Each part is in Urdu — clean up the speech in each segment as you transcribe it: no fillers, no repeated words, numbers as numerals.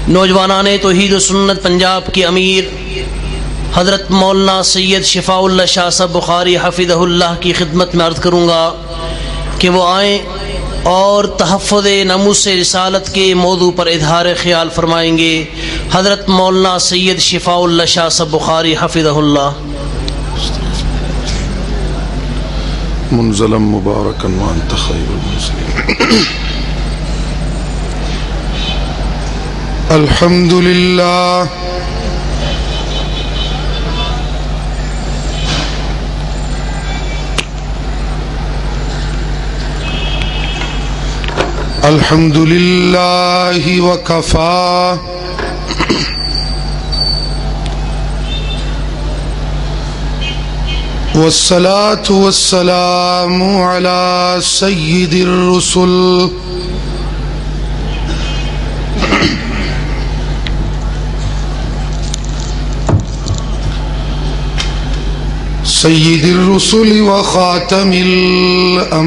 نوجوانان توحید و سنت پنجاب کے امیر حضرت مولانا سید شفاء اللہ شاہ صاحب بخاری حفظہ اللہ کی خدمت میں عرض کروں گا کہ وہ آئیں اور تحفظ ناموس رسالت کے موضوع پر اظہار خیال فرمائیں گے۔ حضرت مولانا سید شفاء اللہ شاہ صاحب بخاری حفظہ اللہ۔ منزلا مبارکا وانت خیر المنزلین۔ الحمد للہ الحمد للہ وکفا والصلاة والسلام على سید الرسل سید الرسل وخاتم الانبیاء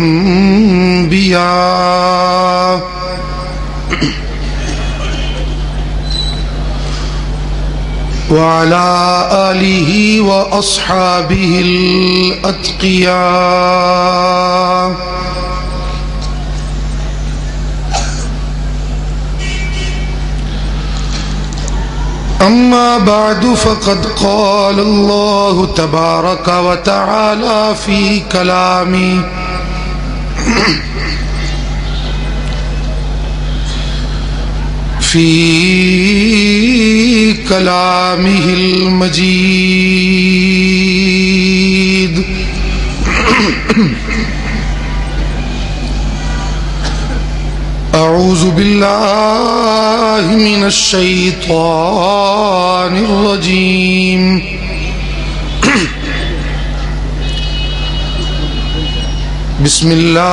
وعلى آلہ واصحابہ الاتقیاء۔ أما بعد فقد قال الله تبارك وتعالى في كلامه المجيد أعوذ بالله من الشيطان الرجيم بسم الله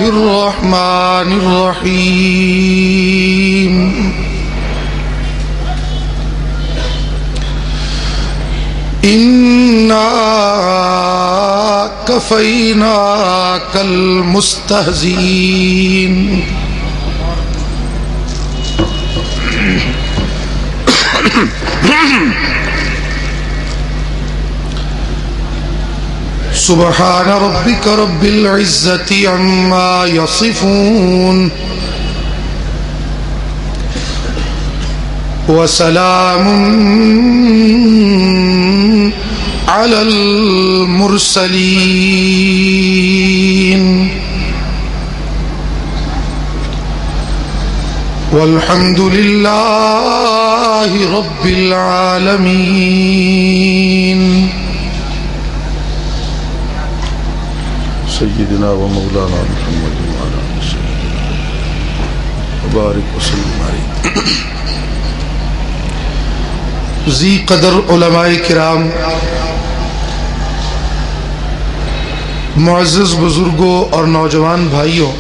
الرحمن الرحيم إنا كفيناك المستهزئين۔ سبحان ربك رب العزة عما يصفون وسلام على المرسلين والحمد لله رب العالمين۔ سیدنا و مولانا محمد وعلى آلہ وبارک وسلم علیہ۔ ذی قدر علماء کرام، معزز بزرگوں اور نوجوان بھائیوں،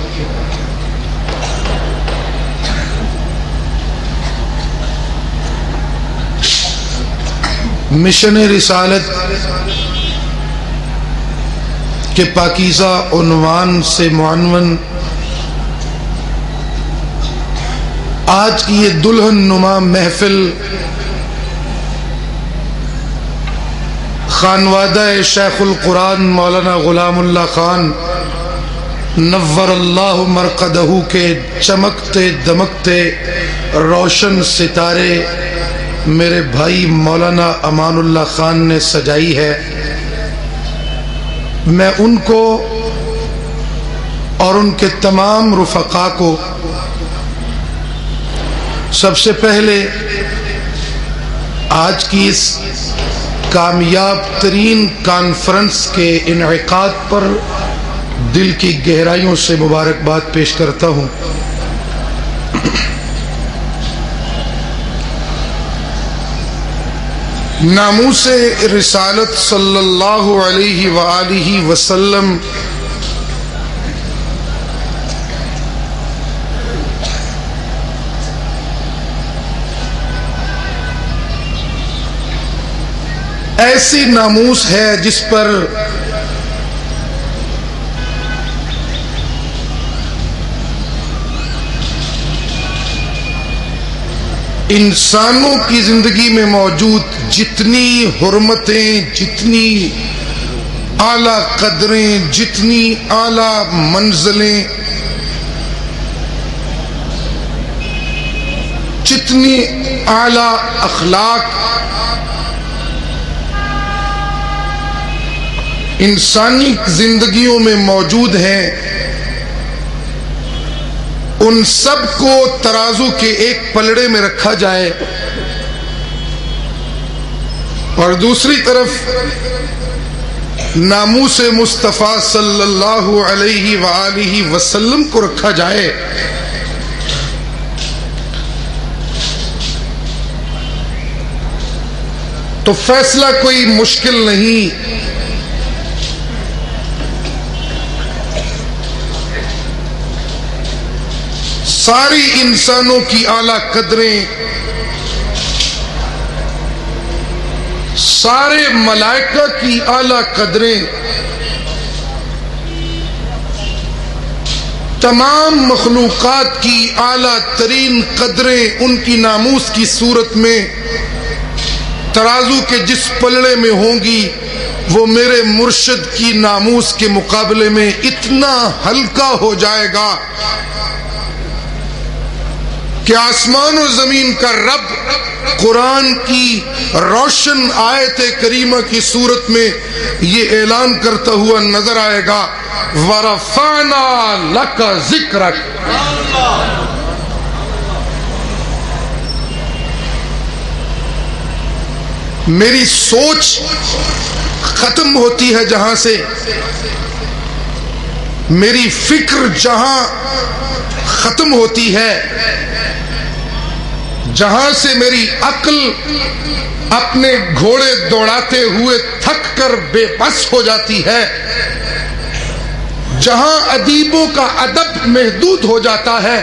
مشن رسالت کے پاکیزہ عنوان سے معنون آج کی یہ دلہن نما محفل خانوادہ شیخ القرآن مولانا غلام اللہ خان نور اللہ مرقدہ کے چمکتے دمکتے روشن ستارے میرے بھائی مولانا امان اللہ خان نے سجائی ہے۔ میں ان کو اور ان کے تمام رفقا کو سب سے پہلے آج کی اس کامیاب ترین کانفرنس کے انعقاد پر دل کی گہرائیوں سے مبارکباد پیش کرتا ہوں۔ ناموس رسالت صلی اللہ علیہ وآلہ وسلم ایسی ناموس ہے جس پر انسانوں کی زندگی میں موجود جتنی حرمتیں، جتنی اعلیٰ قدریں، جتنی اعلیٰ منزلیں، جتنی اعلیٰ اخلاق انسانی زندگیوں میں موجود ہیں، ان سب کو ترازو کے ایک پلڑے میں رکھا جائے اور دوسری طرف ناموس مصطفیٰ صلی اللہ علیہ وآلہ وسلم کو رکھا جائے، تو فیصلہ کوئی مشکل نہیں۔ ساری انسانوں کی اعلیٰ قدریں، سارے ملائکہ کی اعلیٰ قدریں، تمام مخلوقات کی اعلیٰ ترین قدریں ان کی ناموس کی صورت میں ترازو کے جس پلڑے میں ہوں گی وہ میرے مرشد کی ناموس کے مقابلے میں اتنا ہلکا ہو جائے گا کہ آسمان و زمین کا رب قرآن کی روشن آیت کریمہ کی صورت میں یہ اعلان کرتا ہوا نظر آئے گا، وَرَفَعْنَا لَكَ ذِكْرَكَ۔ میری سوچ ختم ہوتی ہے جہاں سے، میری فکر جہاں ختم ہوتی ہے، جہاں سے میری عقل اپنے گھوڑے دوڑاتے ہوئے تھک کر بے بس ہو جاتی ہے، جہاں ادیبوں کا ادب محدود ہو جاتا ہے،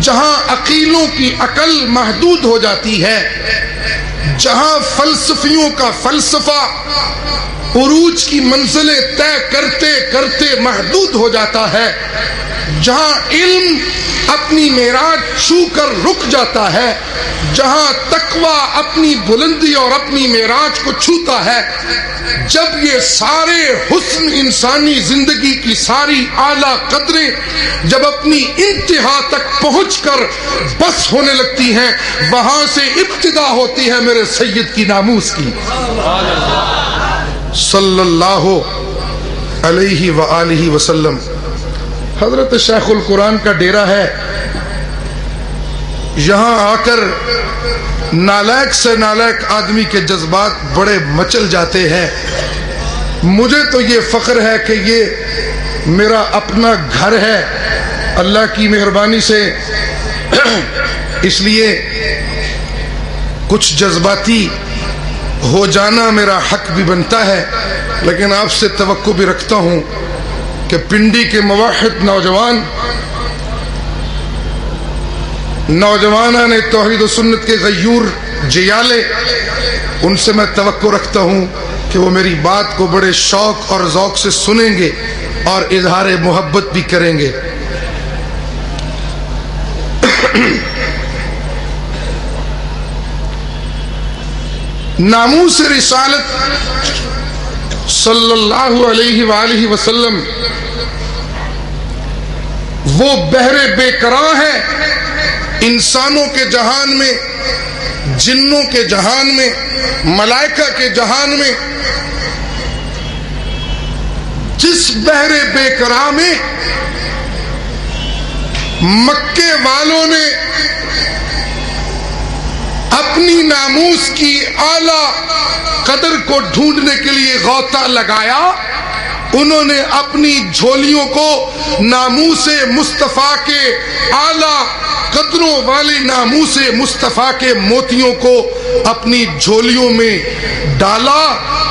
جہاں عقیلوں کی عقل محدود ہو جاتی ہے، جہاں فلسفیوں کا فلسفہ عروج کی منزلیں طے کرتے کرتے محدود ہو جاتا ہے، جہاں علم اپنی معراج چھو کر رک جاتا ہے، جہاں تقوی اپنی بلندی اور اپنی معراج کو چھوتا ہے، جب یہ سارے حسن انسانی زندگی کی ساری اعلیٰ قدریں جب اپنی انتہا تک پہنچ کر بس ہونے لگتی ہیں، وہاں سے ابتدا ہوتی ہے میرے سید کی ناموس کی صلی اللہ علیہ وآلہ وسلم۔ حضرت شیخ القرآن کا ڈیرہ ہے، یہاں آ کر نالائق سے نالائق آدمی کے جذبات بڑے مچل جاتے ہیں۔ مجھے تو یہ فخر ہے کہ یہ میرا اپنا گھر ہے اللہ کی مہربانی سے، اس لیے کچھ جذباتی ہو جانا میرا حق بھی بنتا ہے، لیکن آپ سے توقع بھی رکھتا ہوں کہ پنڈی کے موحد نوجوانان توحید و سنت کے غیور جیالے، ان سے میں توقع رکھتا ہوں کہ وہ میری بات کو بڑے شوق اور ذوق سے سنیں گے اور اظہار محبت بھی کریں گے۔ ناموس رسالت صلی اللہ علیہ وآلہ وسلم وہ بحر بے کراں ہے انسانوں کے جہان میں، جنوں کے جہان میں، ملائکہ کے جہان میں، جس بحر بے کراں میں مکے والوں نے اپنی ناموس کی اعلیٰ قدر کو ڈھونڈنے کے لیے غوطہ لگایا، انہوں نے اپنی جھولیوں کو ناموس مصطفیٰ کے اعلیٰ قدروں والی ناموس مصطفیٰ کے موتیوں کو اپنی جھولیوں میں ڈالا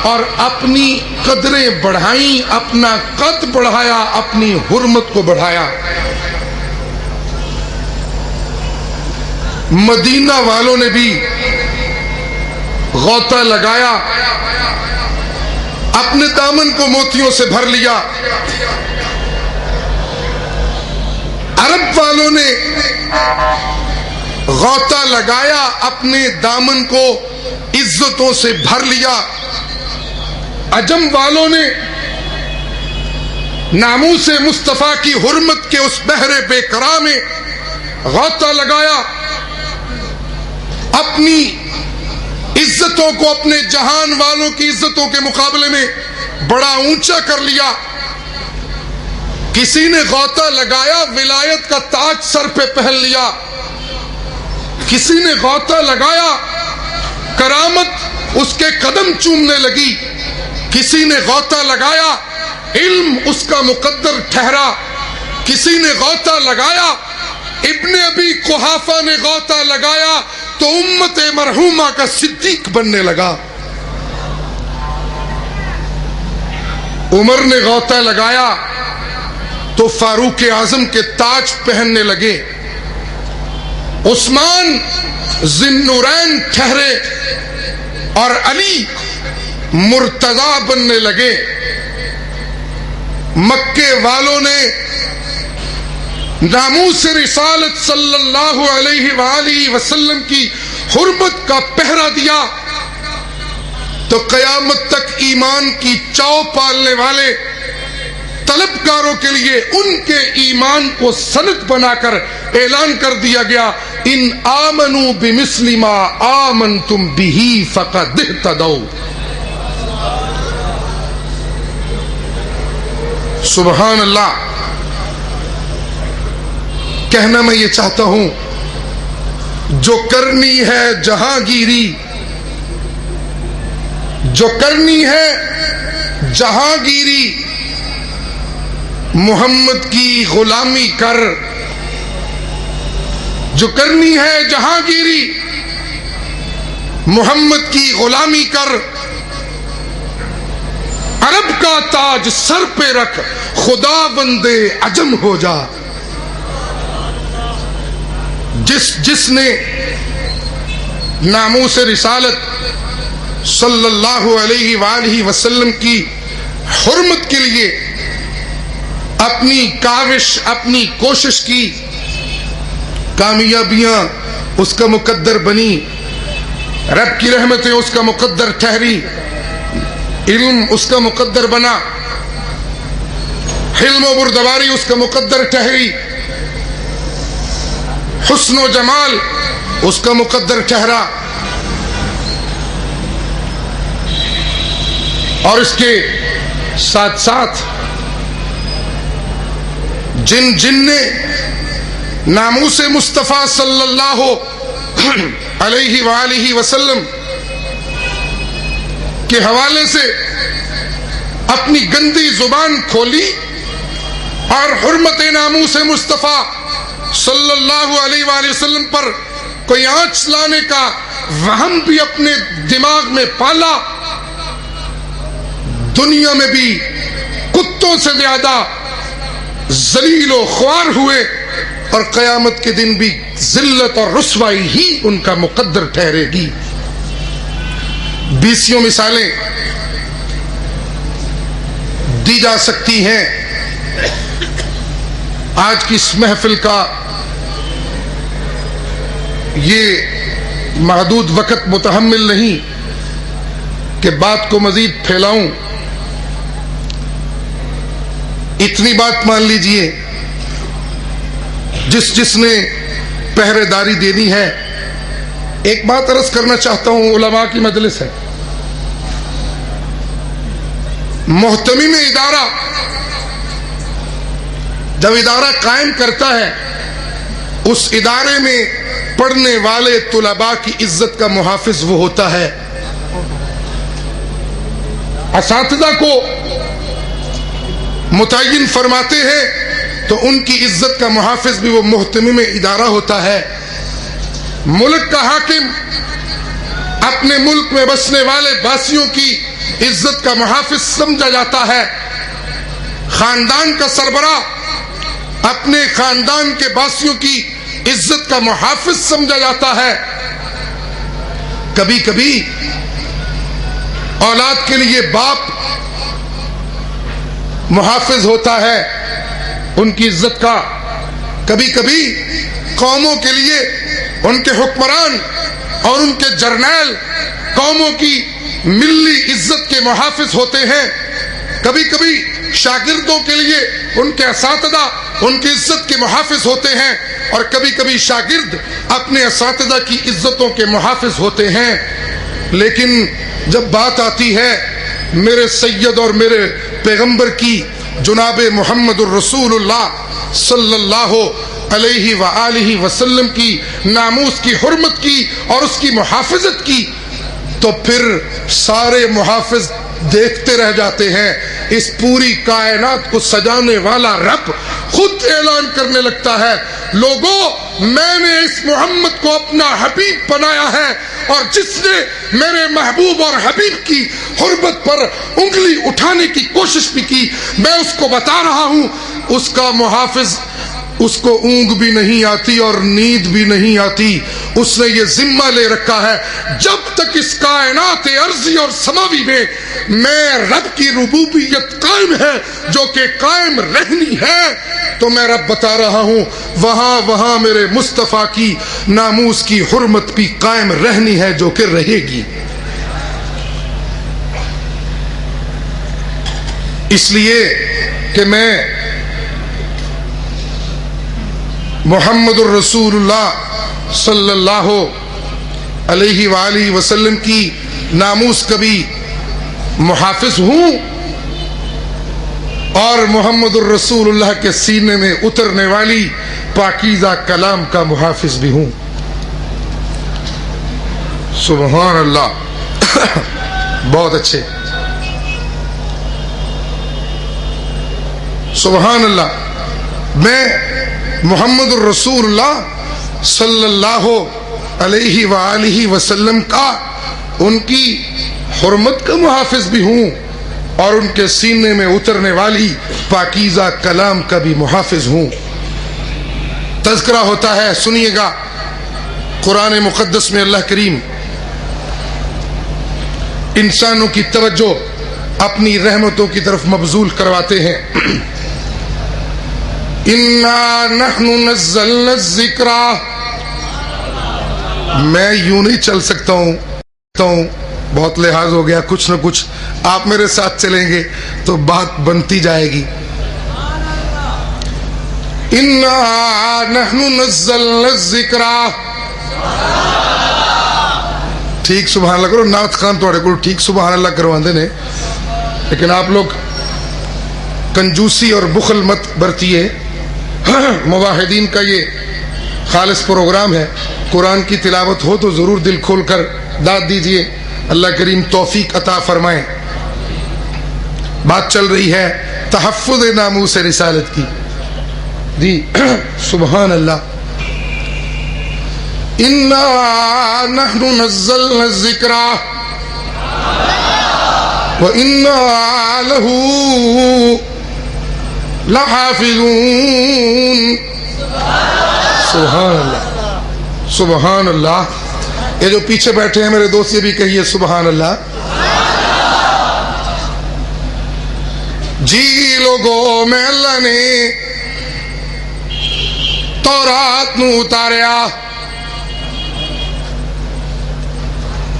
اور اپنی قدریں بڑھائیں، اپنا قد بڑھایا، اپنی حرمت کو بڑھایا۔ مدینہ والوں نے بھی غوطہ لگایا، اپنے دامن کو موتیوں سے بھر لیا۔ عرب والوں نے غوطہ لگایا، اپنے دامن کو عزتوں سے بھر لیا۔ عجم والوں نے ناموس مصطفیٰ کی حرمت کے اس بحر بے قرار میں غوطہ لگایا، اپنی عزتوں کو اپنے جہان والوں کی عزتوں کے مقابلے میں بڑا اونچا کر لیا۔ کسی نے غوطہ لگایا، ولایت کا تاج سر پہ پہن لیا۔ کسی نے غوطہ لگایا، کرامت اس کے قدم چومنے لگی۔ کسی نے غوطہ لگایا، علم اس کا مقدر ٹھہرا۔ کسی نے غوطہ لگایا، ابن ابی قحافہ نے غوطہ لگایا تو امت مرحومہ کا صدیق بننے لگا۔ عمر نے غوطہ لگایا تو فاروق اعظم کے تاج پہننے لگے۔ عثمان ذی النورین ٹھہرے اور علی مرتضی بننے لگے۔ مکے والوں نے ناموس رسالت صلی اللہ علیہ وآلہ وسلم کی حرمت کا پہرا دیا تو قیامت تک ایمان کی چاؤ پالنے والے طلبگاروں کے لیے ان کے ایمان کو سند بنا کر اعلان کر دیا گیا، ان آمنوا بمثل ما آمنتم بہ فقد اہتدوا۔ سبحان اللہ۔ کہنا میں یہ چاہتا ہوں، جو کرنی ہے جہانگیری، جو کرنی ہے جہانگیری، محمد کی غلامی کر۔ جو کرنی ہے جہانگیری، محمد کی غلامی کر۔ عرب کا تاج سر پہ رکھ، خدا بندے عجم ہو جا۔ جس نے ناموس رسالت صلی اللہ علیہ وآلہ وسلم کی حرمت کے لیے اپنی کاوش، اپنی کوشش کی، کامیابیاں اس کا مقدر بنی، رب کی رحمتیں اس کا مقدر ٹھہری، علم اس کا مقدر بنا، حلم و بردباری اس کا مقدر ٹھہری، حسن و جمال اس کا مقدر ٹھہرا، اور اس کے ساتھ ساتھ جن نے ناموس مصطفیٰ صلی اللہ علیہ وآلہ وسلم کے حوالے سے اپنی گندی زبان کھولی اور حرمت ناموس مصطفیٰ صلی اللہ علیہ وآلہ وسلم پر کوئی آنچ لانے کا وہم بھی اپنے دماغ میں پالا، دنیا میں بھی کتوں سے زیادہ ذلیل و خوار ہوئے، اور قیامت کے دن بھی ذلت اور رسوائی ہی ان کا مقدر ٹھہرے گی۔ بیسیوں مثالیں دی جا سکتی ہیں۔ آج کی اس محفل کا یہ محدود وقت متحمل نہیں کہ بات کو مزید پھیلاؤں۔ اتنی بات مان لیجئے، جس نے پہرے داری دینی ہے۔ ایک بات عرض کرنا چاہتا ہوں، علماء کی مجلس ہے، محتمم ادارہ جب ادارہ قائم کرتا ہے، اس ادارے میں پڑھنے والے طلباء کی عزت کا محافظ وہ ہوتا ہے۔ اساتذہ کو متعین فرماتے ہیں تو ان کی عزت کا محافظ بھی وہ محتمم ادارہ ہوتا ہے۔ ملک کا حاکم اپنے ملک میں بسنے والے باسیوں کی عزت کا محافظ سمجھا جاتا ہے۔ خاندان کا سربراہ اپنے خاندان کے باسیوں کی عزت کا محافظ سمجھا جاتا ہے۔ کبھی کبھی اولاد کے لیے باپ محافظ ہوتا ہے ان کی عزت کا، کبھی کبھی قوموں کے لیے ان کے حکمران اور ان کے جرنیل قوموں کی ملی عزت کے محافظ ہوتے ہیں. کبھی کبھی شاگردوں کے لیے ان کے اساتذہ ان کی عزت کے محافظ ہوتے ہیں، اور کبھی کبھی شاگرد اپنے اساتذہ کی عزتوں کے محافظ ہوتے ہیں. لیکن جب بات آتی ہے میرے سید اور میرے پیغمبر کی، جناب محمد الرسول اللہ صلی اللہ علیہ وآلہ وسلم کی ناموس کی حرمت کی اور اس کی محافظت کی، تو پھر سارے محافظ دیکھتے رہ جاتے ہیں. اس پوری کائنات کو سجانے والا رب خود اعلان کرنے لگتا ہے، لوگوں میں نے اس محمد کو اپنا حبیب بنایا ہے، اور جس نے میرے محبوب اور حبیب کی حرمت پر انگلی اٹھانے کی کوشش بھی کی، میں اس کو بتا رہا ہوں اس کا محافظ، اس کو اونگ بھی نہیں آتی اور نیند بھی نہیں آتی. اس نے یہ ذمہ لے رکھا ہے جب تک اس کائنات ارضی اور سماوی میں رب کی ربوبیت قائم ہے جو کہ قائم رہنی ہے، تو میں رب بتا رہا ہوں وہاں میرے مصطفیٰ کی ناموس کی حرمت بھی قائم رہنی ہے جو کہ رہے گی. اس لیے کہ میں محمد الرسول اللہ صلی اللہ علیہ وآلہ وسلم کی ناموس کا بھی محافظ ہوں، اور محمد الرسول اللہ کے سینے میں اترنے والی پاکیزہ کلام کا محافظ بھی ہوں. سبحان اللہ. بہت اچھے، سبحان اللہ. میں محمد الرسول اللہ صلی اللہ علیہ وآلہ وسلم کا، ان کی حرمت کا محافظ بھی ہوں، اور ان کے سینے میں اترنے والی پاکیزہ کلام کا بھی محافظ ہوں. تذکرہ ہوتا ہے، سنیے گا، قرآن مقدس میں اللہ کریم انسانوں کی توجہ اپنی رحمتوں کی طرف مبذول کرواتے ہیں. اِنَّا نَحْنُ نَزَّلْنَا الذِّكْرَ. میں یوں نہیں چل سکتا ہوں، بہت لحاظ ہو گیا، کچھ نہ کچھ آپ میرے ساتھ چلیں گے تو بات بنتی جائے گی. اِنَّا نَحْنُ نَزَّلْنَا الذِّكْرَ. ٹھیک سبحان اللہ کرو. نعت خان تھوڑے کو ٹھیک سبحان اللہ کرواندے نے، لیکن آپ لوگ کنجوسی اور بخل مت برتیے. مواحدین کا یہ خالص پروگرام ہے، قرآن کی تلاوت ہو تو ضرور دل کھول کر داد دیجئے. اللہ کریم توفیق عطا فرمائیں. بات چل رہی ہے تحفظ ناموس رسالت کی. جی سبحان اللہ. اِنَّا نَحْنُ نَزَّلْنَا الذِّكْرَ وَإِنَّا لَهُ لَحَافِظُونَ. سبحان اللہ، سبحان اللہ. یہ جو پیچھے بیٹھے ہیں میرے دوست، یہ بھی کہیے سبحان اللہ. جی لوگو، میں اللہ نے تورات نو اتاریا،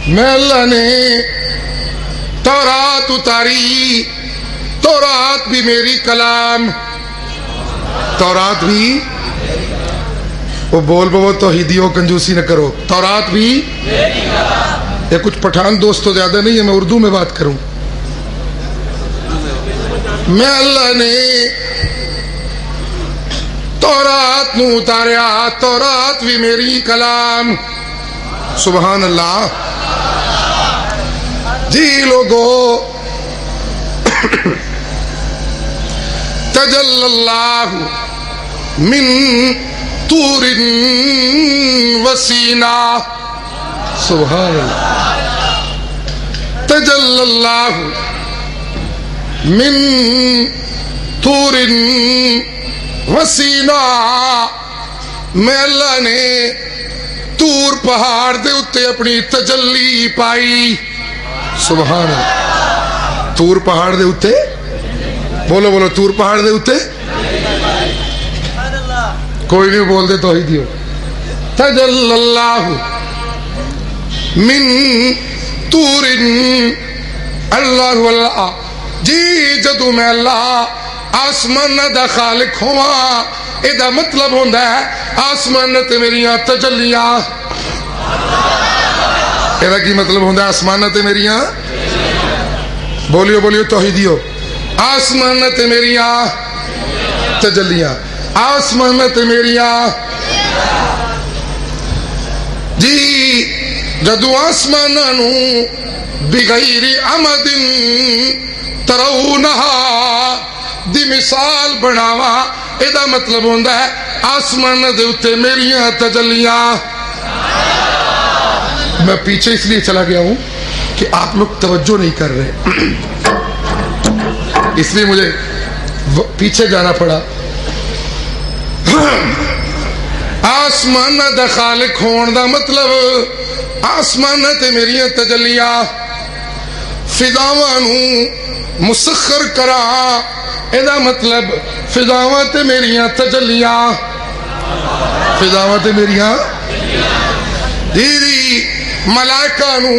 میں اللہ نے تورات اتاری. تورات بھی میری کلام، تورات بھی، وہ بول بو توحیدیوں کنجوسی نہ کرو، تورات بھی یہ کچھ پٹھان دوست تو زیادہ نہیں ہے، میں اردو میں بات کروں. میں اللہ نے تورات نو اتاریا، تورات بھی میری کلام. سبحان اللہ. جی لوگو، تجلی اللہ من طور وسینا. سبحان اللہ. تجلی اللہ من طور وسینا. میں اللہ نے طور پہاڑ دے اتے اپنی تجلی پائی. سبحان اللہ. طور پہاڑ دے اتے، بولو بولو، طور پہاڑ دے اتے کوئی نہیں بول دے توحیدیو. تجلی اللہ من طور اللہ اللہ جی جدو میں اللہ آسمان دا خالق ہوا ادا مطلب ہوندہ ہے آسمان تے میریاں تجلیاں ادا کی مطلب ہوندہ ہے آسمان تے میریاں بولیو بولیو توحیدیو آسمان تے میریاں تجلیاں آسمان تے میریاں جی جدو آسمانانو بغیر عمد ترونہا دی مثال بناوا ادا مطلب ہوندہ ہے آسمان دے اتے میریاں تجلیاں میں پیچھے اس لیے چلا گیا ہوں کہ آپ لوگ توجہ نہیں کر رہے اس لیے مجھے پیچھے جانا پڑا آسمان دا خالق ہون دا مطلب آسمان تے میریاں تجلیاں فضاوانو مسخر کرا ادا مطلب فضاواں تے میریاں تجلیاں فضاواں تے میریاں دیدی ملائکہ نو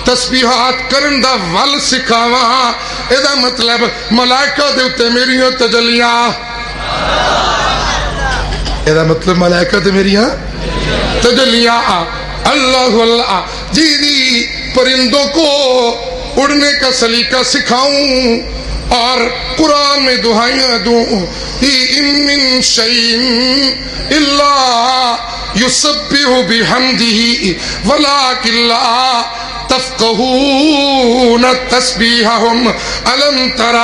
تسبیحات کرن دا ول سکھاواں ادا مطلب ملائکہ دے اتے میریاں تجلیاں ادا مطلب ملائکہ تے میریاں تجلیاں اللہ اللہ جی پرندوں کو اڑنے کا سلیقہ سکھاؤں اور قرآن میں دعائیاں دوں ان من شیء الا یسبح بحمدہ ولکن لا تفقهون تسبیحهم الم تر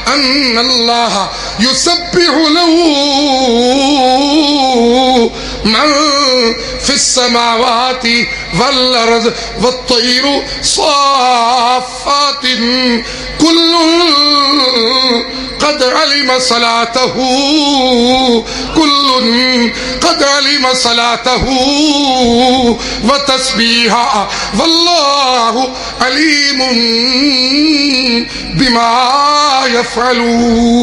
ان اللہ یسبح له من فی السماوات والارض والطیر صافات کل قد علم صلاته كل قد علم صلاته وتسبيحه والله عليم بما يفعلون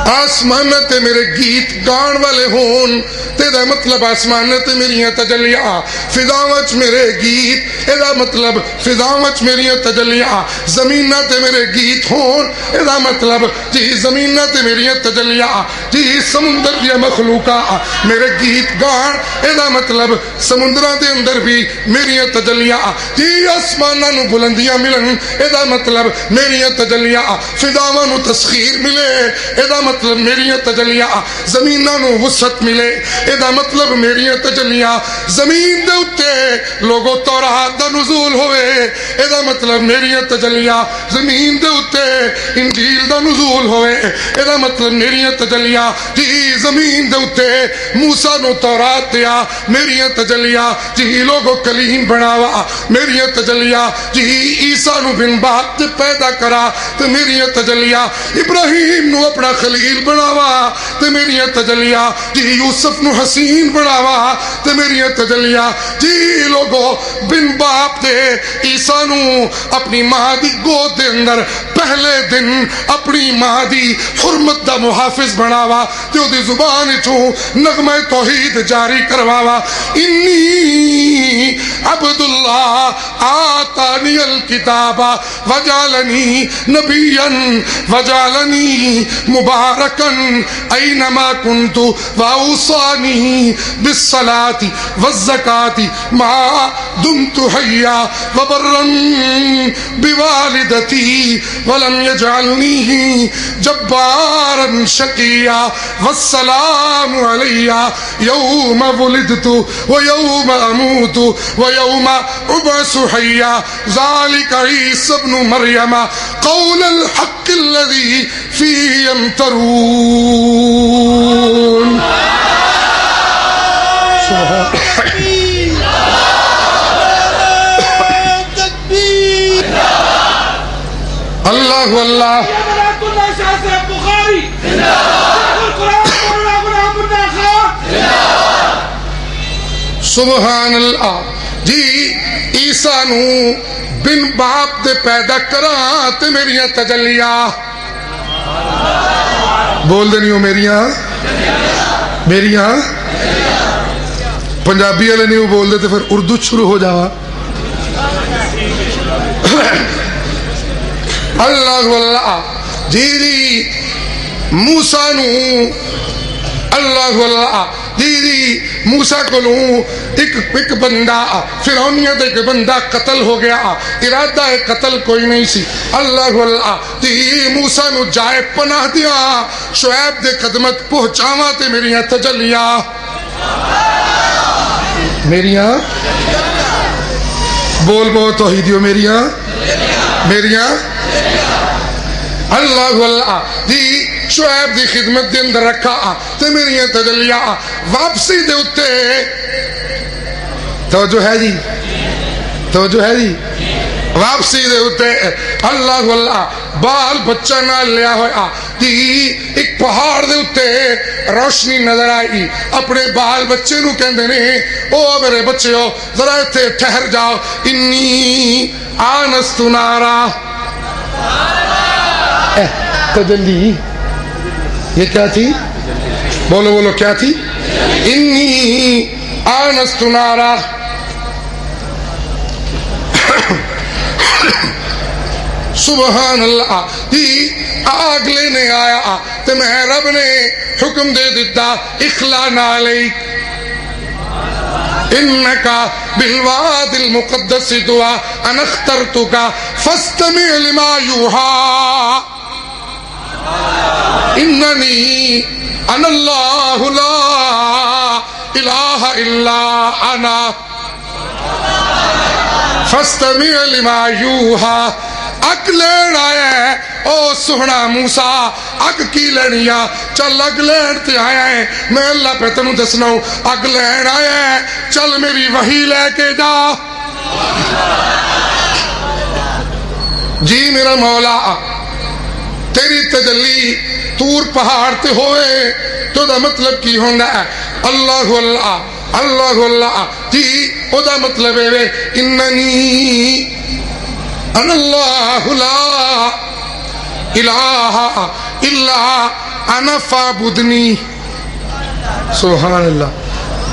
آسمان تے میرے گیت گان والے ہون تیرا مطلب آسمان تے میریاں تجلیاں فضاوچ میرے گیت ادا مطلب فضاوچ میریاں تجلیاں زمین تے میرے گیت ہون ادا مطلب جی زمین تے میریاں تجلیاں جی سمندر دیا مخلوقہ میرے گیت گان ادا مطلب سمندرہ دے اندر بھی میریاں تجلیاں جی آسمانہ نو بلندیاں ملن ادا مطلب میریاں تجلیاں فضاواں نو تسخیر ملے ادا مطلب میریاں تجلیاں زمینہ نو وسعت ملے ادا مطلب میریاں تجلیاں زمین دے اتے لوگو تورات دا نزول ہوئے ادا مطلب میریاں تجلیاں زمین دے اتے انجیل دا نزول ہوئے ادا مطلب میریاں تجلیاں جی زمین دے اتے موسیٰ نو تورات دیا میریاں تجلیاں جی لوگو کلیم بناوا میریاں تجلیاں جی عیسیٰ نو بن باپ تے پیدا کرا تے میریاں تجلیاں ابراہیم نو اپنا خلیل بناوا تے میریاں تجلیاں جی یوسف نو حسین بناوا تے میریاں تجلیاں جی لوگو بن باپ دے عیسیٰ نو اپنی ماں دی گود دے اندر پہلے دن اپنی ماں دی حرمت دا محافظ بناوا تے او دی زبان چوں نغمہ توحید جاری کرواوا انی عبداللہ آتانی الکتاب وجالنی نبیا وجالنی مبارکن اینما کنت واوصانی بالصلاة والزکاة ما دمت حیا وبرا بوالدتی ولم یجعلنی جبارا شقیا والسلام علی یوم ولدت ویوم اموت ویوم ابعث حیا ذالک عیسی ابن مریم قول الحق الذی فیہ یمترون اللہ اللہ سبحان اللہ جی عیسیٰ نو بن باپ دے پیدا کرا تے میریاں تجلیاں بول دے نہیں ہو میری ہاں پنجابی والے نہیں بول دے تو پھر اردو شروع ہو جاوا. اللہ اللہ جی موسیٰ نو اللہ اللہ جی موسیٰ کو ایک بندہ فرعونیت ایک بندہ قتل ہو گیا. ارادہ قتل کوئی نہیں سی. اللہ اللہ جی موسیٰ نو جائے پناہ دیا شعیب دے قدمت پہنچاواں تے میریاں تجلیاں میریاں بول بہت توحیدیو میریاں اللہ اللہ جی شعیب دی خدمت دے اندر رکھا تے میریاں تجلیاں واپسی دے اتے توجہ ہے جی واپسی دے اتے اللہ اللہ بال بچہ نہ لیا ہوا جی ایک پہاڑ دے اتے روشنی نظر آئی. اپنے بال بچے نو کہندے نے او میرے بچیو ذرا اتھے ٹھہر جاؤ انی آنست نارا. تجلی یہ کیا تھی؟ بولو کیا تھی؟ انی آنست نارا. سبحان اللہ جی آگ لینے آیا تو میں رب نے حکم دے دیتا اخلا نالیک انکا بالواد المقدس دعا ان اخترتکا فاستمع لما یوحا اننی ان اللہ لا الہ الا انا فاستمع لما یوحا. اگ لین آیا ہے او سہنا موسیٰ اگ کی لینیا چل اگ لین تے آیا ہے میں اللہ پہ تنو دسنا ہوں اگ لین آیا ہے چل میری وحی لے کے جا. جی میرا مولا تیری تجلی تور پہاڑ تے ہوئے تو دا مطلب کی ہوندہ ہے اللہ اللہ جی او دا مطلب ہے اننی ان اللہ لا الہ الا انا فعبدنی. سبحان اللہ.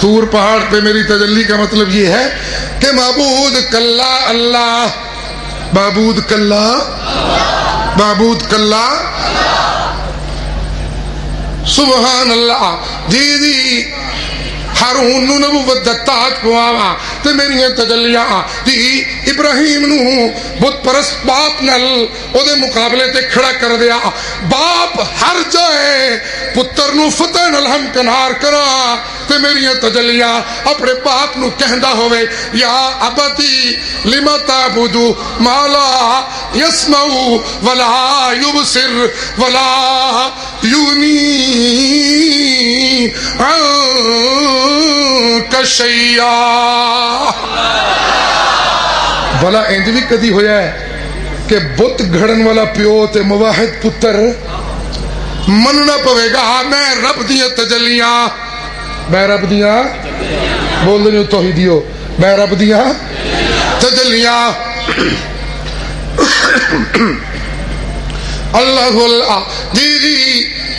طور پہاڑ پہ میری تجلی کا مطلب یہ ہے کہ معبود کلا اللہ معبود کلا سبحان اللہ. جی ہارون نو نبوت دتات کو آوا تے میری تجلیاں جی ابراہیم نو بت پرست باپ نل او دے مقابلے تے کھڑا کر دیا. باپ ہر جائے پتر نو فتح نل ہم کنار کرا تے میری تجلیاں اپنے باپ نو کہندا ہوئے یا ابتی لما تعبدو ما لا یسمع ولا یبصر ولا یونی کشیا. بھلا انج بھی کدی ہویا ہے کہ بت گھڑن والا پیو تے موحد پتر مننا پوے گا میں رب دیاں تجلیاں بول دیں توحیدیو میں رب دیاں تجلیاں. اللہ اللہ جی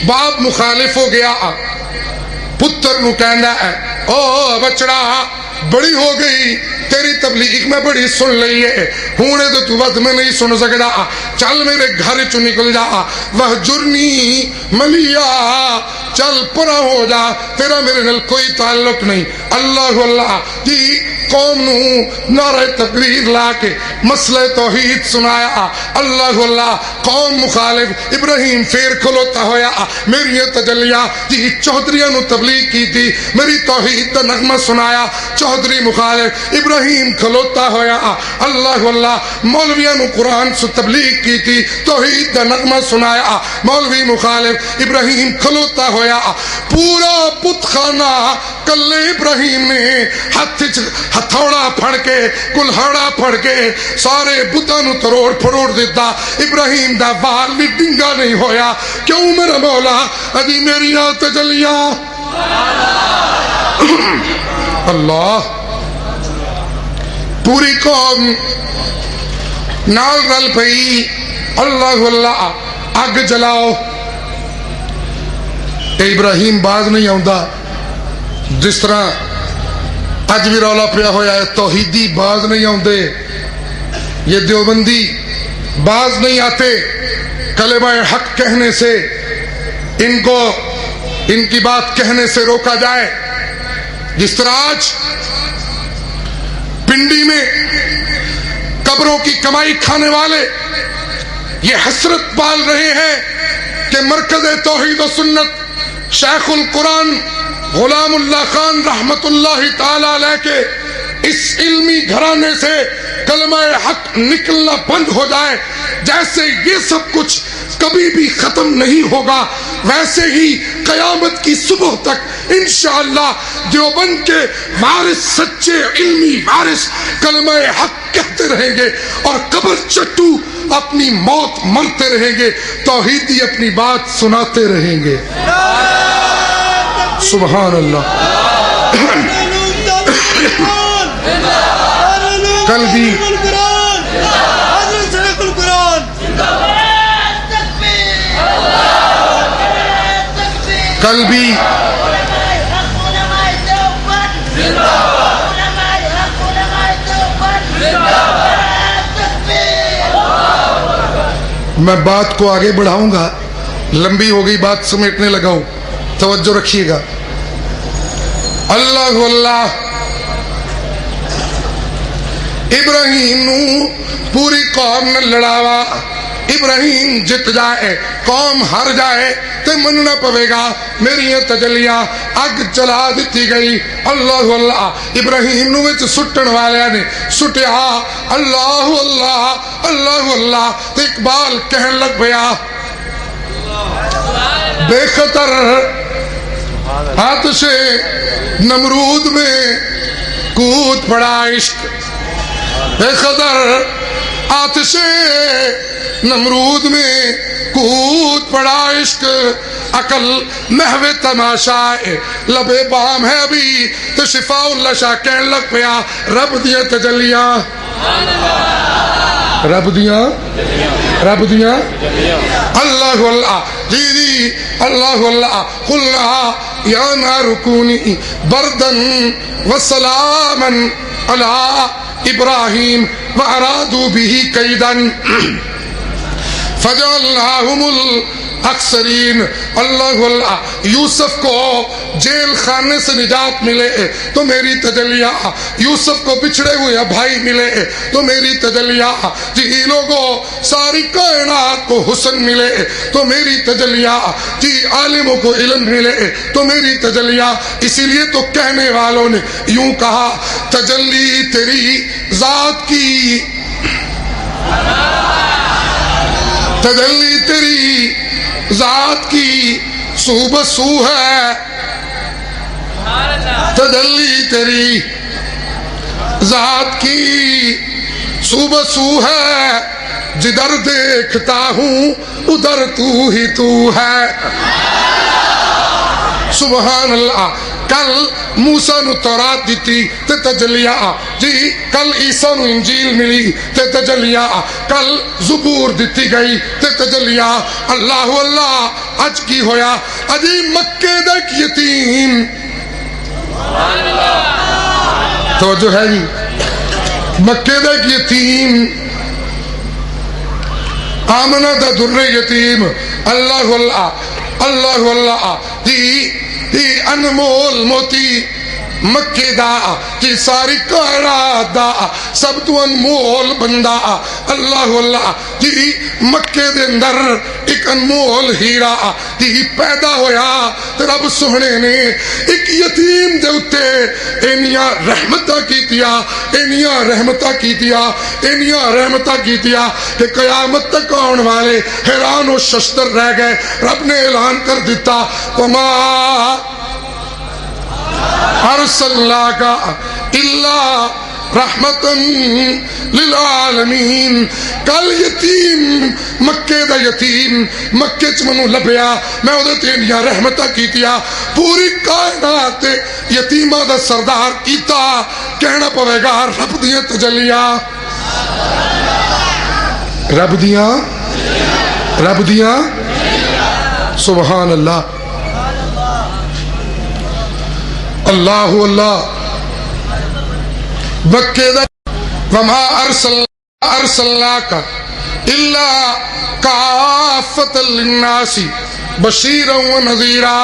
باپ مخالف ہو گیا پتر نو کہندا ہے او بچڑا بڑی ہو گئی تیری تبلیغ میں بڑی سن لئی ہے ہونے تو ود میں نہیں سن سکتا چل میرے گھر چو نکل جا وہجرنی ملیا چل پرا ہو جا تیرا میرے نال کوئی تعلق نہیں. اللہ اللہ جی قوم نو نعرہ تکبیر لا کے مسئلہ توحید سنایا. اللہ اللہ قوم مخالف ابراہیم پھر کھلوتا ہویا میری تجلیاں جی چودھریاں نو تبلیغ کی تھی میری توحید دا نغمہ سنایا چودھری مخالف ابراہیم کھلوتا ہویا. اللہ اللہ مولویاں نو قرآن سے تبلیغ کی تھی توحید دا نغمہ سنایا مولوی مخالف ابراہیم کھلوتا ہویا. پورا بت خانہ کلے ابراہیم نے ہتھوڑا پھڑ کے کلہاڑا پھڑ کے سارے بتاں نو تروڑ پھڑوڑ دیتا. ابراہیم دا وال بھی ڈنگا نہیں ہویا. کیوں میرا مولا ادھی میری تجلیاں اللہ. پوری قوم نال رل پئی. اللہ اللہ اگ جلاؤ ابراہیم باز نہیں آتا، جس طرح اج بھی رولا پیا ہوا ہے توحیدی باز نہیں آتے، یہ دیوبندی باز نہیں آتے کلمہ حق کہنے سے، ان کو ان کی بات کہنے سے روکا جائے۔ جس طرح آج پنڈی میں قبروں کی کمائی کھانے والے یہ حسرت پال رہے ہیں کہ مرکز توحید و سنت شیخ القرآن غلام اللہ خان رحمت اللہ تعالی علیہ کے اس علمی گھرانے سے کلمہ حق نکلنا بند ہو جائے۔ جیسے یہ سب کچھ کبھی بھی ختم نہیں ہوگا، ویسے ہی قیامت کی صبح تک انشاءاللہ دیوبند کے وارث، سچے علمی وارث کلمہ حق کہتے رہیں گے، اور قبر چٹو اپنی موت مرتے رہیں گے، توحیدی اپنی بات سناتے رہیں گے۔ سبحان اللہ۔ کل بھی میں بات کو آگے بڑھاؤں گا، لمبی ہو گئی بات، سمیٹنے لگا ہوں، توجہ رکھیے گا۔ اللہ اللہ ابراہیم نو پوری قوم نے لڑاوا، ابراہیم جت جائے قوم ہر جائے تے مننا پوے گا، میری تجلیاں اگ چلا دیتی گئی۔ اللہ اللہ ابراہیم نو وچ سٹن والے نے سٹیا، اللہ اللہ اللہ اللہ، تے اقبال کہن لگ پیا بے خطر آتش نمرود میں کود پڑا عشق، بے خطر آتش نمرود میں کود پڑا عشق، عقل محو تماشا لبے بام ہے ابھی، تو شفاء اللہ شاہ کہن لگ پیا رب دیا تجلیاں، رب دیا اللہ اللہ جی جی اللہ اللہ قلنا یا نار کونی بردن وسلاما علی ابراہیم وارادوا به کیدا فجعلناہم الاکثرین۔ اللہ اللہ یوسف کو جیل خانے سے نجات ملے تو میری تجلیہ، یوسف کو بچھڑے ہوئے بھائی ملے تو میری تجلیہ، جی لوگوں ساری کائنات کو حسن ملے تو میری تجلیہ، جی عالموں کو علم ملے تو میری تجلیہ۔ اسی لیے تو کہنے والوں نے یوں کہا تجلی تیری ذات کی، تجلی تیری ذات کی سو بسو ہے، تجلی تیری ذات کی سو بسو ہے، جدھر دیکھتا ہوں ادھر تو ہی تو ہے۔ سبحان اللہ۔ کل موسیٰ نو تورات دیتی تے تجلیہ، جی کل عیسیٰ نو انجیل ملی تے تجلیہ، کل زبور دیتی گئی تے تجلیہ۔ اللہ اللہ اج کی ہویا، اجی مکے دا ایک یتیم، توجہ ہے جی، مکے دا ایک یتیم، آمنہ دا در یتیم، اللہ اللہ اللہ اللہ، جی انمول موتی مکے دا، جی ساری کائنات دا سب تو انمول بندہ، اللہ اللہ جی مکے دے اندر ایک انمول ہیرا جی پیدا ہویا، رب سونے نے ایک یتیم دے اتے اینیاں رحمتہ کیتیا، اینیاں رحمتہ کیتیا، اینیاں رحمتہ کیتیا کہ قیامت تک آن والے حیران و ششدر رہ گئے۔ رب نے اعلان کر دیتا وما ارسلناک الا رحمتا للعالمین۔ کل یتیم مکے دا یتیم مکے چ منو لبیا، میں ادھر تینیاں رحمتہ کیتیا، پوری کائنات یتیمہ دا سردار کیتا، کہنا پوے گا رب دیاں تجلیاں، رب دیاں سبحان اللہ۔ اللہ اللہ مکے دا وما ارسلناک الا کافۃ للناس بشیرا ونذیرا.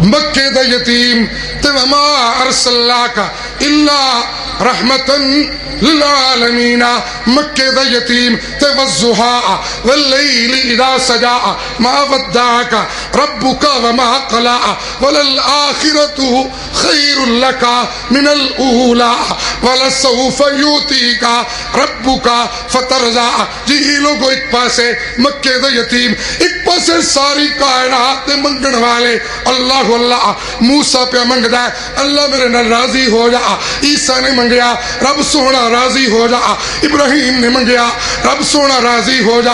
مکے دا یتیم تے وما ارسلناک الا رحمتا للعالمین. مکے دا یتیم تے والضحیٰ واللیل اذا سجا ما ودعک ربک وما قلع وللآخرۃ خیر لک من الاولی ولسوف یؤتیک ربک فترضی. جی لوگو ایک پاسے مکے دا یتیم، ایک پاسے ساری کائنات دے منگن والے. اللہ اللہ موسیٰ پہ منگدا ہے اللہ میرے نال راضی ہو جا. عیسیٰ نے منگیا رب سونا راضی ہو جا. ابراہیم نے منگیا رب سونا راضی ہو جا.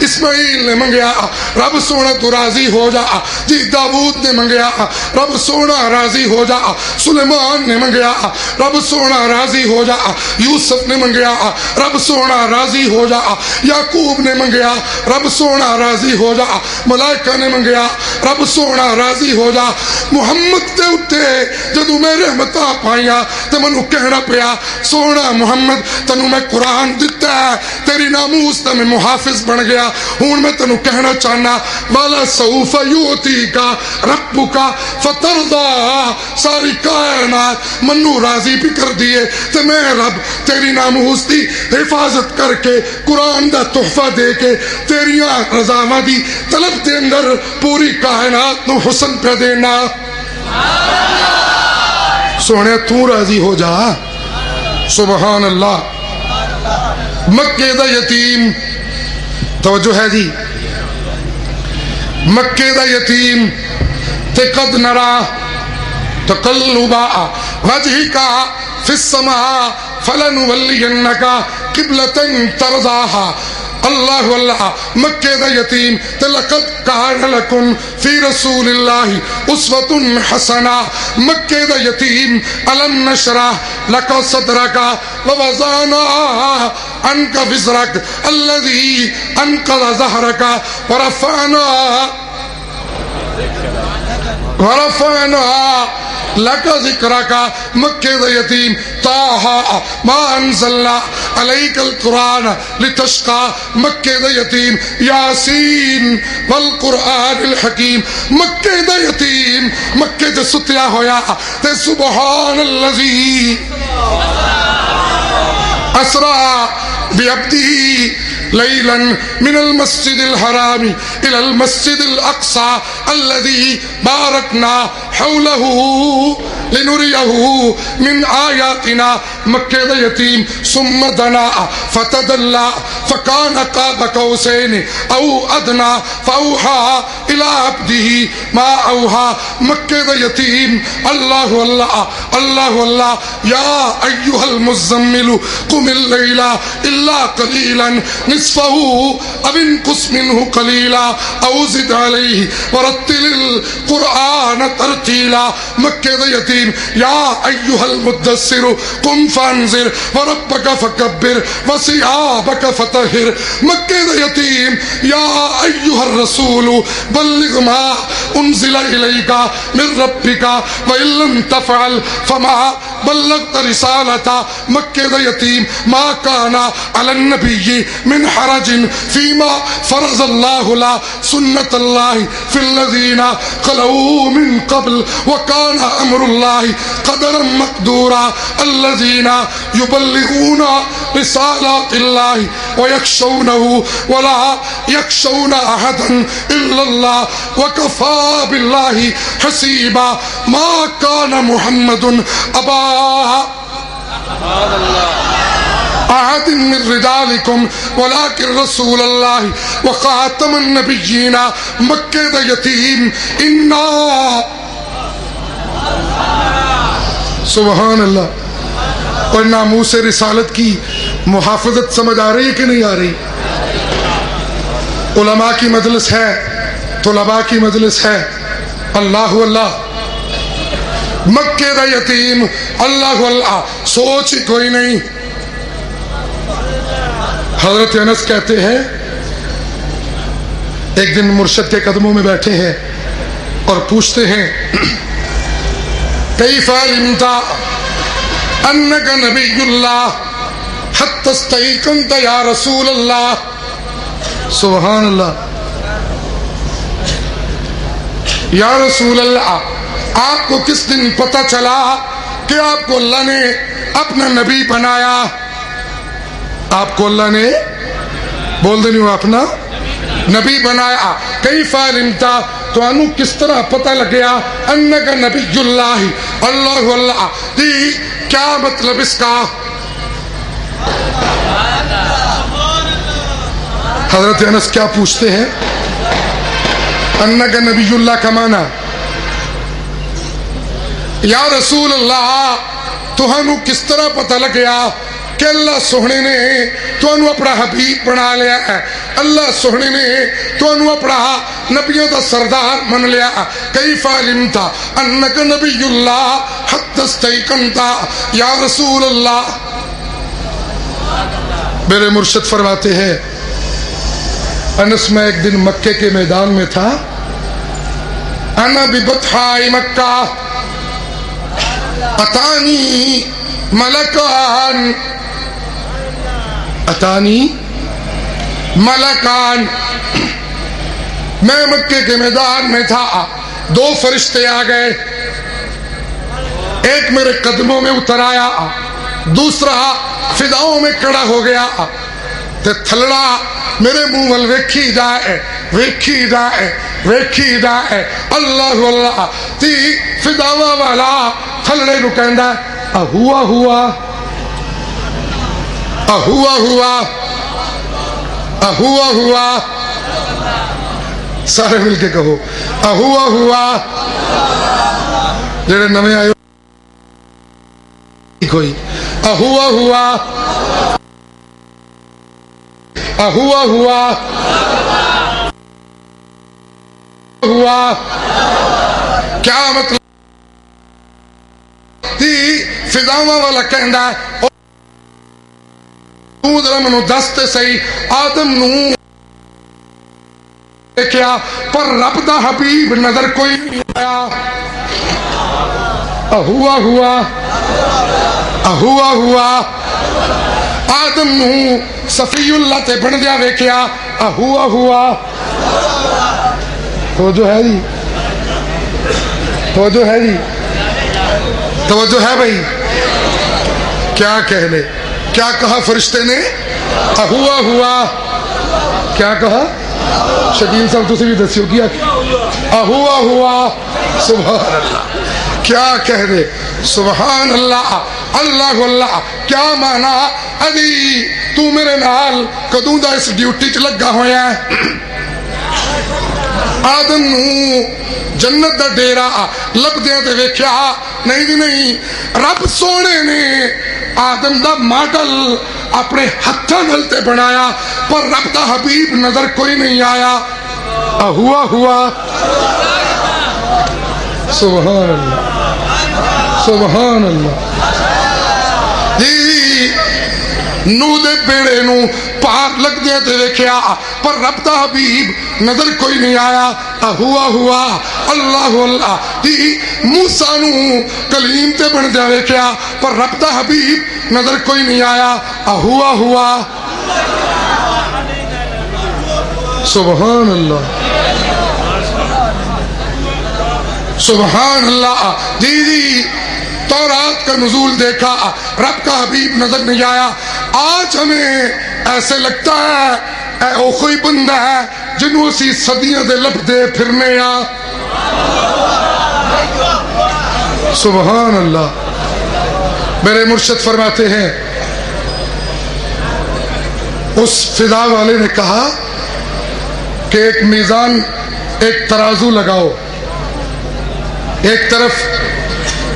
اسماعیل نے منگیا رب سونا تو راضی ہو جا. جی داؤد نے منگیا رب سونا راضی ہو جا. سلیمان نے منگیا رب سونا راضی ہو جا. یوسف نے منگیا رب سونا راضی ہو جا. یعقوب نے منگیا رب سونا راضی ہو جا. ملائکہ نے منگیا رب سونا راضی ہو جا. محمد دے اتے جدو میں رحمتاں پائیاں تے منو کہنا پیا سونا محمد تنو میں قرآن دیتا ہے، تیری ناموس تے میں محافظ بن گیا. ہون میں تنو کہنا چاہنا والا سوف یؤتیک ربک فترضی. ساری کائنات منو راضی بھی کر دیے تے میں رب تیری ناموس دی حفاظت کر کے قرآن دا تحفہ دے کے تیریاں رضاواں دی طلب دے اندر پوری کائنات نو حسن پہ دینا. سونے تو راضی ہو جا. سبحان اللہ. مکے دا یتیم، توجہ ہے جی، مکے دا یتیم تے قد نرا تقلب وجهك في السماء فلنولينك قبلة ترضاها. اللہ اللہ مکے دا یتیم تے لقد کان لکم فی رسول اللہ اسوۃ حسنہ. مکے دا یتیم الم نشرح لک صدرک ووضعنا عنک وزرک الذی انقض ظہرک ورفعنا لک ذکرک. مکے دا یتیم طٰہٰ ما انزلنا علیک القرآن لتشقی. مکے دا یتیم یاسین والقرآن الحکیم. مکے دا یتیم مکے جو ستیا ہویا تے سبحان الذی اسرا بعبدہ لیلا من المسجد الحرام الى المسجد الاقصى الذي باركنا حوله لنريه من آیاتنا. مکے دا یتیم ثم دنا فتدلى فكان قاب قوسين او ادنى فاوحى الى عبده ما اوحى. مکے دا یتیم اللہ اللہ اللہ اللہ یا ایها المزمل قم الليل الا قليلا نصفه او انقص منه قليلا او زد عليه ورتل القرآن ترتیلا. مکے دا یتیم یا ایها المدثر قم فانذر وربک فکبر وثیابک فطہر. مکے دا یتیم یا ایها الرسول بلغ ما انزل الیک من ربک وان لم تفعل فما بلغت رسالتا. مکے دا یتیم ما کان علی النبی من حرج فیما فرض اللہ لا سنت اللہ فی الذین خلو من قبل وکان امر اللہ قدرا مقدورا. الذین یبلغون رسالات اللہ ویخشونہ ولا یخشون احدا الا اللہ وکفی باللہ حسیبا. ما کان محمد ابا احد من رجالکم ولکن رسول اللہ وخاتم النبیین. مکے دا یتیم انا سبحان اللہ. اور ناموس رسالت کی محافظت سمجھ آ رہی ہے کہ نہیں آ رہی؟ علماء کی مجلس ہے، طلباء کی مجلس ہے. اللہ اللہ. مکے دا یتیم اللہ اللہ سوچ ہی کوئی نہیں. حضرت انس کہتے ہیں ایک دن مرشد کے قدموں میں بیٹھے ہیں اور پوچھتے ہیں کیف علمت انک نبی اللہ حتی استیقنت یا رسول اللہ. سبحان اللہ. یا رسول اللہ، آپ کو کس دن پتہ چلا کہ آپ کو اللہ نے اپنا نبی بنایا؟ آپ کو اللہ نے بول دیں اپنا نبی بنایا. کیف علمت، تو انو کس طرح پتہ لگیا انک نبی اللہ. اللہ اللہ دی کیا مطلب اس کا؟ حضرت انس کیا پوچھتے ہیں؟ انک نبی اللہ کا معنی یا رسول اللہ تو ہنو کس طرح پتہ لگیا کہ اللہ سونے نے تو انو اپنا حبیب بنا لیا ہے، اللہ سونے نے تو انو اپنا نبیوں دا سردار من لیا ہے. کیف علمت انک نبی اللہ حتی استیقنت یا رسول اللہ. میرے مرشد فرماتے ہیں انس میں ایک دن مکے کے میدان میں تھا. انا ببطحاء مکہ اتانی ملکان، اتانی ملکان. میں مکے کے میدان میں تھا، دو فرشتے آ گئے. ایک میرے قدموں میں اتر آیا، دوسرا فضاؤں میں کڑا ہو گیا. تے تھلڑا میرے منہ ول ویکھی جائے ویکھی جائے ویکھی جائے. اللہ اللہ تی فضاواں والا تھلڑے نو کہندا ہوا ہوا ہوا ہوا ہوا ہوا. سارے مل کے کہو ہوا ہوا. جڑے نویں آئے کوئی ہوا ہوا ہوا ہوا ہوا. کیا مطلب؟ تی فضاواں والا کہندا ہے تو ذرا منو دستے صحیح آدم نو کیا پر رب دا حبیب نظر کوئی نہیں آیا. ہوا ہوا ہوا ہوا. آدم نو صفی اللہ تے بن دیا ویکھیا ہوا ہوا. توجہ ہے جی، توجہ ہے جی، توجہ ہے بھائی. کیا کہنے، کیا کہا فرشتے نے؟ ہوا ہوا. کیا کہا؟ شکیل صاحب تسی بھی دسیو کیا ہوا ہوا. سبحان اللہ. کیا کہہ دے سبحان اللہ. اللہ اللہ. کیا مانا علی تو میرے نال کدوں دا اس ڈیوٹی چ لگا ہویا ہے؟ آدم نو جنت دا ڈیرا لب دیا تے ویکھیا نہیں جی نہیں. رب سونے نے آدم دا ماڈل اپنے ہتھاں نال تے بنایا پر رب دا حبیب نظر کوئی نہیں آیا. ہوا ہوا. سبحان اللہ سبحان اللہ. نو دے بیڑے نو پار لگ دیا تے ویکھیا پر رب دا حبیب نظر کوئی نہیں آیا. ہوا ہوا. اللہ اللہ. موسیٰ نو کلیم تے بن دیا ویکھیا پر رب دا حبیب نظر کوئی نہیں آیا. ہوا ہوا. سبحان اللہ سبحان اللہ. دیدی تورات کا نزول دیکھا رب کا حبیب نظر نہیں آیا. آج ہمیں ایسے لگتا ہے اے او کوئی بندہ ہے جنہوں اسی صدیاں دے لب دے پھرنے آ. سبحان اللہ. میرے مرشد فرماتے ہیں اس فضا والے نے کہا کہ ایک میزان ایک ترازو لگاؤ، ایک طرف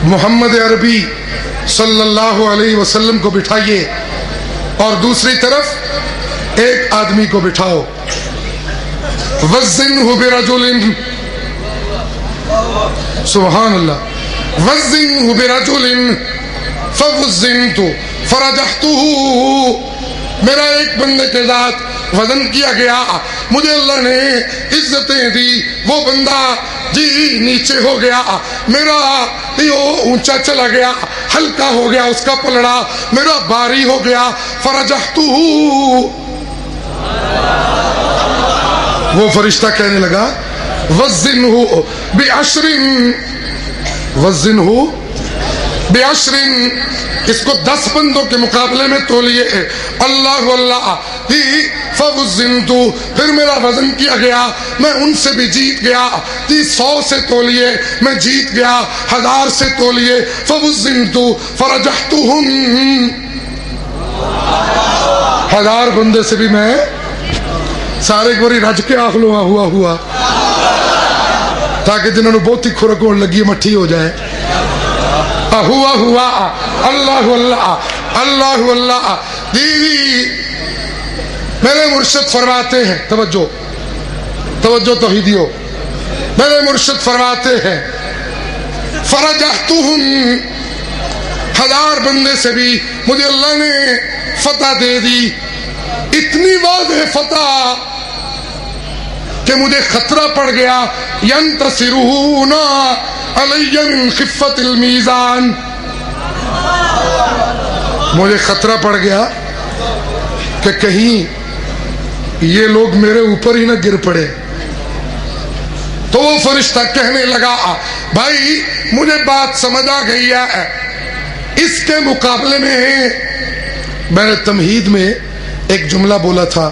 محمد عربی صلی اللہ علیہ وسلم کو بٹھائیے اور دوسری طرف ایک آدمی کو بٹھاؤ. وزنہ برجل. سبحان اللہ. وزنہ برجل فوزنت فرجحتہ. میرا ایک بندے کے ذات وزن کیا گیا، مجھے اللہ نے عزتیں دی. وہ بندہ جی نیچے ہو گیا، میرا اونچا چلا گیا، ہلکا ہو گیا اس کا پلڑا، میرا باری ہو گیا۔ فرجحتہ، وہ فرشتہ کہنے لگا وزنہ بعشر، وزنہ بعشر، اس کو 10 بندوں کے مقابلے میں تولیے۔ اللہ اللہ، فوزنت، پھر میرا وزن کیا گیا، میں ان سے بھی جیت گیا۔ 100 سے تولیے میں جیت گیا، 1000 سے تولیے۔ فوزنت فرجحتہم، 1000 بندے سے بھی میں سارے گوری رج کے آخ لوا ہوا تاکہ جنہوں نے بہت ہی کھرک ہونے لگی مٹھی ہو جائے۔ ہوا اللہ اللہ اللہ اللہ۔ دیوی میرے مرشد فرماتے ہیں، توجہ توجہ توحیدیو، میرے مرشد فرماتے ہیں فرجحتہم، 1000 بندے سے بھی مجھے اللہ نے فتح دے دی، اتنی واضح فتح کہ مجھے خطرہ پڑ گیا ینتصرون علی من خفت المیزان، مجھے خطرہ پڑ گیا کہ کہیں یہ لوگ میرے اوپر ہی نہ گر پڑے۔ تو وہ فرشتہ کہنے لگا بھائی مجھے بات سمجھ آ گئی ہے، اس کے مقابلے میں میں نے تمہید میں ایک جملہ بولا تھا،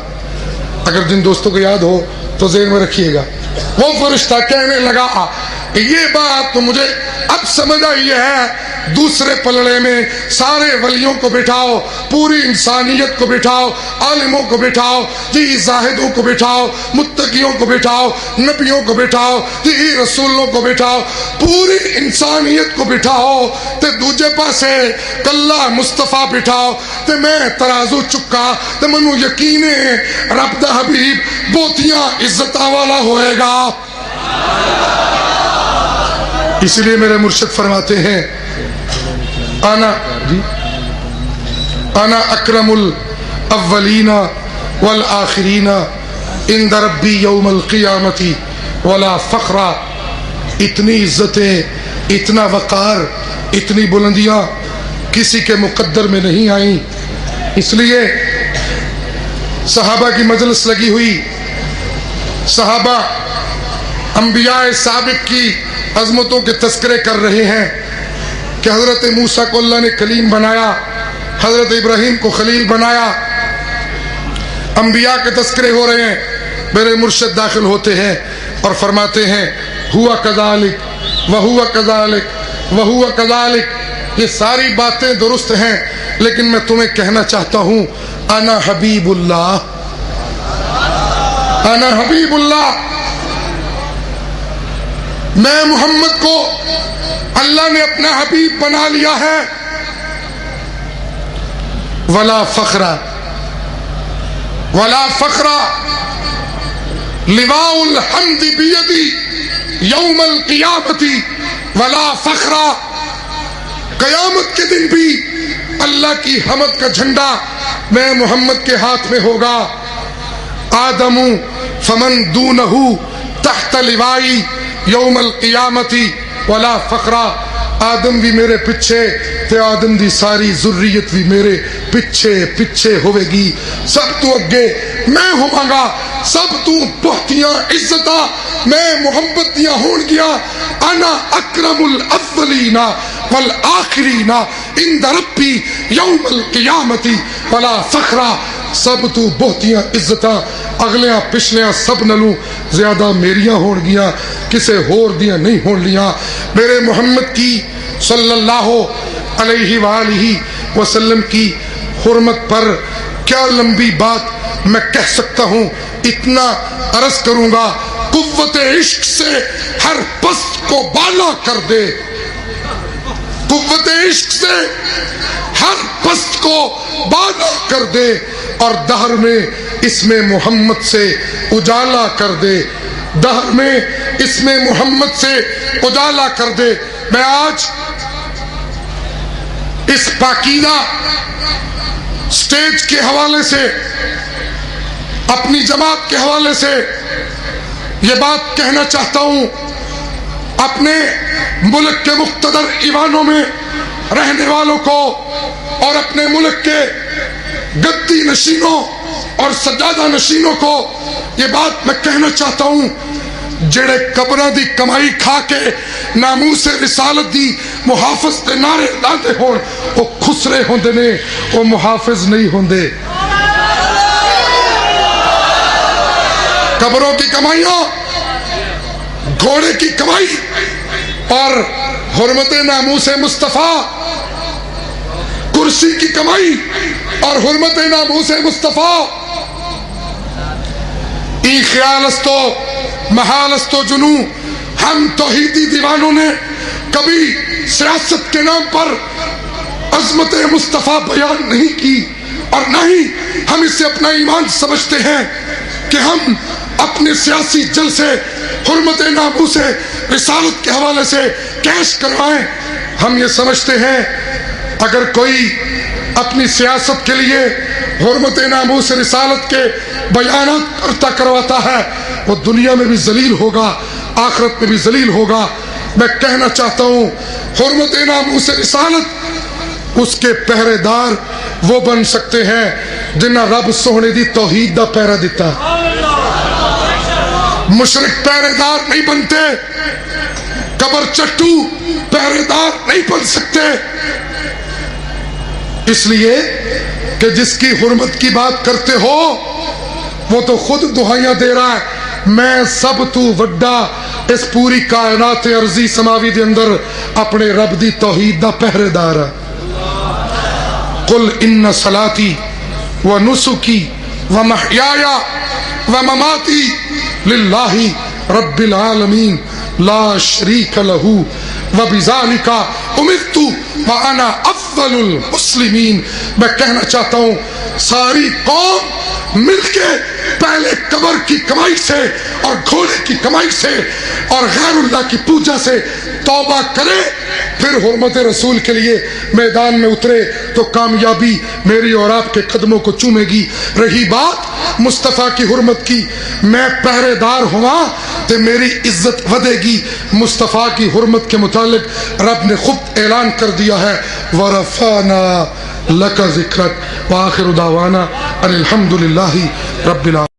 اگر جن دوستوں کو یاد ہو تو ذہن میں رکھیے گا۔ وہ فرشتہ کہنے لگا یہ بات تو مجھے اب سمجھ آئی ہے، دوسرے پلڑے میں سارے ولیوں کو بٹھاؤ، پوری انسانیت کو بٹھاؤ، عالموں کو بٹھاؤ، جی زاہدوں کو بٹھاؤ، متقیوں کو بٹھاؤ، نبیوں کو بٹھاؤ، جی رسولوں کو بٹھاؤ، پوری انسانیت کو بٹھاؤ، تے دوجے پاسے کلہ مصطفیٰ بٹھاؤ، تے میں ترازو چکا، تے منو یقینے رب دا حبیب بہتیاں عزتاں والا ہوئے گا۔ اس لیے میرے مرشد فرماتے ہیں انا اکرم الاولین والآخرین عند ربی یوم القیامت ولا فخر، اتنی عزتیں، اتنا وقار، اتنی بلندیاں کسی کے مقدر میں نہیں آئیں۔ اس لیے صحابہ کی مجلس لگی ہوئی، صحابہ انبیاء سابق کی عظمتوں کے تذکرے کر رہے ہیں کہ حضرت موسیٰ کو اللہ نے کلیم بنایا، حضرت ابراہیم کو خلیل بنایا، انبیاء کے تذکرے ہو رہے ہیں۔ میرے مرشد داخل ہوتے ہیں اور فرماتے ہیں ہوا کذالک وہوا کذالک وہوا کذالک، یہ ساری باتیں درست ہیں لیکن میں تمہیں کہنا چاہتا ہوں انا حبیب اللہ، انا حبیب اللہ، میں محمد کو اللہ نے اپنا حبیب بنا لیا ہے۔ ولا فخر ولا فخر لواء الحمد بیدی یوم القیامت ولا فخر، قیامت کے دن بھی اللہ کی حمد کا جھنڈا میں محمد کے ہاتھ میں ہوگا۔ آدم فمن دونہ تحت لوائی یوم القیامت ولا فخر، آدم بھی میرے پیچھے تے آدم دی ساری ذریت بھی میرے پیچھے پیچھے ہوئے گی، سب تو اگے میں ہوں گا، سب تو بہتیاں عزتاں میں محمد دیاں ہون گیا۔ انا اکرم الاولین والآخرین عند ربی یوم القیامت ولا فخر، سب تو بہتیاں عزتاں اگلیاں پچھلیاں سب نلوں زیادہ میریاں ہون گیا، کسے ہور دیاں نہیں ہون لیاں۔ میرے محمد کی صلی اللہ علیہ وآلہ وسلم کی حرمت پر کیا لمبی بات میں کہہ سکتا ہوں، اتنا عرض کروں گا، قوت عشق سے ہر پست کو بالا کر دے، قوت عشق سے ہر پست کو بالا کر دے، اور دہر میں اس میں محمد سے اجالا کر دے، دہر میں اس میں محمد سے اجالا کر دے۔ میں آج اس پاکیزہ سٹیج کے حوالے سے، اپنی جماعت کے حوالے سے یہ بات کہنا چاہتا ہوں اپنے ملک کے مقتدر ایوانوں میں رہنے والوں کو اور اپنے ملک کے گدی نشینوں اور سجادہ نشینوں کو یہ بات میں کہنا چاہتا ہوں، جڑے قبراں دی کمائی کھا کے ناموس رسالت دی محافظ تے نعرے لاندے ہون، وہ خسرے ہوندے نے، وہ محافظ نہیں ہوندے۔ قبروں کی کمائیاں، گھوڑے کی کمائی اور حرمت ناموس مصطفیٰ، کرسی کی کمائی اور حرمت ناموس مصطفیٰ، ای خیال استو محال استو جنو، ہم توحیدی دیوانوں نے کبھی سیاست کے نام پر عظمت مصطفیٰ بیان نہیں کی، اور نہ ہی ہم اسے اپنا ایمان سمجھتے ہیں کہ ہم اپنے سیاسی جلسے حرمت ناموس رسالت کے حوالے سے کیش کروائیں۔ ہم یہ سمجھتے ہیں اگر کوئی اپنی سیاست کے لیے حرمت ناموس رسالت کے بیانات کرواتا ہے، وہ دنیا میں بھی ذلیل ہوگا، آخرت میں بھی ذلیل ہوگا۔ میں کہنا چاہتا ہوں حرمت ناموس رسالت اس کے پہرے دار وہ بن سکتے ہیں جنہاں رب سونے دی توحید دا پہرا دیتا۔ مشرک پہرے دار نہیں بنتے، قبر چٹو پہرے دار نہیں بن سکتے، اس لیے کہ جس کی حرمت کی بات کرتے ہو وہ تو خود دہائیاں دے رہا ہے، میں سب تو وڈا اس پوری کائنات ارضی سماوی دے اندر اپنے رب دی توحید دا پہرے دار ہے۔ قل ان صلاتی و نسکی و محیایا و مماتی للہ رب العالمین لا شریک لہ و بذالک امرت وانا افضل المسلمین۔ میں کہنا چاہتا ہوں ساری قوم مل کے پہلے قبر کی کمائی سے اور گھوڑے کی کمائی سے اور غیر اللہ کی پوجا سے توبہ کرے، پھر حرمت رسول کے لیے میدان میں اترے تو کامیابی میری اور آپ کے قدموں کو چومے گی۔ رہی بات مصطفیٰ کی حرمت کی، میں پہرے دار ہوا تو میری عزت ودے گی۔ مصطفیٰ کی حرمت کے متعلق رب نے خود اعلان کر دیا ہے وَرَفَعْنَا لَكَ ذِكْرَكَ وَآخِرُ دَعْوَانَا أَنِ الْحَمْدُ لِلَّهِ رَبِّ العالمين۔